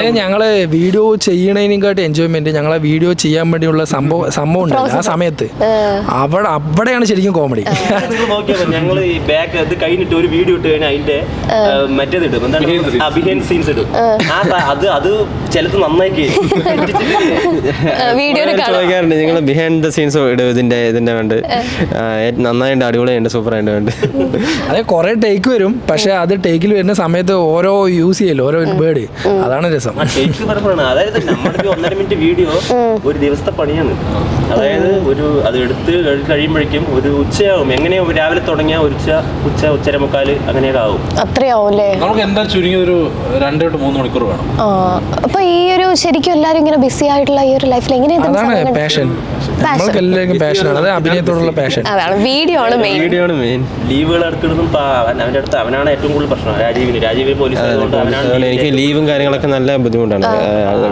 അതായത് ഞങ്ങള് video ചെയ്യണതിനെക്കാട്ടി enjoyment ഞങ്ങളെ വീഡിയോ ചെയ്യാൻ വേണ്ടിയുള്ള സംഭവം ഉണ്ടല്ലോ ആ സമയത്ത് അവിടെയാണ് ശരിക്കും കോമഡി. നിങ്ങൾ നോക്കിയാൽ ഞങ്ങൾ ഈ ബാക്ക് അത് കഴിഞ്ഞിട്ട് ഒരു വീഡിയോ ഇട്ട് കഴിഞ്ഞാൽ അതിന്റെ മറ്റേത് ഇടും, എന്താണ് ബിഹൈൻഡ് സീൻസ് ഇടും. അത് ചിലത് നന്നായി ചോദിക്കാറുണ്ട് നിങ്ങൾ ബിഹൈൻഡ് ദ സീൻസ് ഇടും ഇതിന്റെ വേണ്ട നന്നായിട്ട് അടിപൊളിയുണ്ട് സൂപ്പറായിട്ട് വേണ്ട. അതെ കുറെ ടേക്ക് വരും, പക്ഷെ അത് ടേക്കിൽ വരുന്ന സമയത്ത് ഓരോ യൂസ് ചെയ്യല്ലോ ഓരോ വേർഡ്, അതാണ് രസം. ടേക്ക് പറയുമ്പോഴാണ് അതായത് നമ്മുടെ 1.5 മിനിറ്റ് വീഡിയോ ഒരു ദിവസത്തെ പണിയാണ്. അതായത് അത് എടുത്ത് കഴിയുമ്പോഴേക്കും ഒരു ഉച്ചയാവും. എങ്ങനെയോ രാവിലെ തുടങ്ങിയ ഉച്ചര മുക്കാല് അങ്ങനെയൊക്കെ ആവും. അത്രയാവൂല്ലേ? നമുക്ക് എന്താ ചുരുങ്ങി ഒരു 2 to 3 മണിക്കൂർ വേണം. അപ്പൊ ഈ ഒരു ശരിക്കും എല്ലാരും ഇങ്ങനെ ബിസി ആയിട്ടുള്ള ഈ ഒരു ലൈഫിൽ എങ്ങനെയാണ് പാഷൻ? നമ്മൾക്ക് എല്ലാവർക്കും പാഷനാണ്, അത് അഭിനയത്തോടുള്ള പാഷൻ. അതാണ് വീഡിയോ ആണ് മെയിൻ. ലീവുകൾ എടുക്കുന്നതും അവന്റെ അടുത്ത് അവനാണ് ഏറ്റവും കൂടുതൽ പ്രശ്നം. രാജീവ് പോലീസ് ആയതുകൊണ്ട് അവനാണ്. എനിക്ക് ലീവും കാര്യങ്ങളൊക്കെ നല്ല ബുദ്ധിമുട്ടാണ്,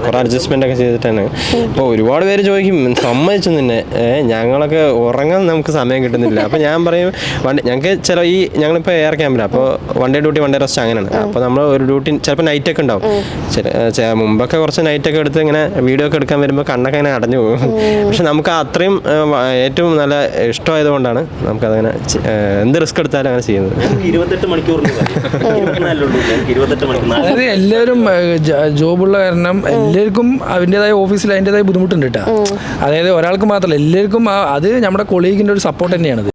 കുറെ അഡ്ജസ്റ്റ്മെന്റ് ഒക്കെ ചെയ്തിട്ടാണ്. ഇപ്പോൾ ഒരുപാട് പേര് ചോദിക്കും സമ്മതിച്ചു നിന്നെ, ഞങ്ങളൊക്കെ ഉറങ്ങാൻ നമുക്ക് സമയം കിട്ടുന്നില്ല. അപ്പോൾ ഞാൻ പറയും ഞങ്ങൾക്ക് ഞങ്ങളിപ്പോൾ എയർ ക്യാമ്പിലാണ്, അപ്പോൾ 1 day ഡ്യൂട്ടി 1 day റെസ്റ്റ് അങ്ങനെയാണ്. അപ്പോൾ നമ്മൾ ഒരു ഡ്യൂട്ടി ചിലപ്പോൾ നൈറ്റൊക്കെ ഉണ്ടാവും. മുമ്പൊക്കെ കുറച്ച് നൈറ്റൊക്കെ എടുത്ത് ഇങ്ങനെ വീഡിയോ ഒക്കെ എടുക്കാൻ വരുമ്പോൾ കണ്ണൊക്കെ അങ്ങനെ അടഞ്ഞു പോകും. പക്ഷെ നമുക്ക് അത്രയും ഏറ്റവും നല്ല ഇഷ്ടമായതുകൊണ്ടാണ് നമുക്കതങ്ങനെ എന്ത് റിസ്ക് എടുത്താലും അങ്ങനെ ചെയ്യുന്നത്. 28 മണിക്കൂർ അതായത് എല്ലാവരും ജോബുള്ള കാരണം എല്ലാവർക്കും അതിൻ്റെതായ ഓഫീസിൽ അതിൻ്റെതായ ബുദ്ധിമുട്ടുണ്ട് കേട്ടോ. അതായത് ഒരാൾക്ക് മാത്രമല്ല, എല്ലാവർക്കും അത് നമ്മുടെ കൊളീഗിൻ്റെ ഒരു സപ്പോർട്ട് തന്നെയാണത്.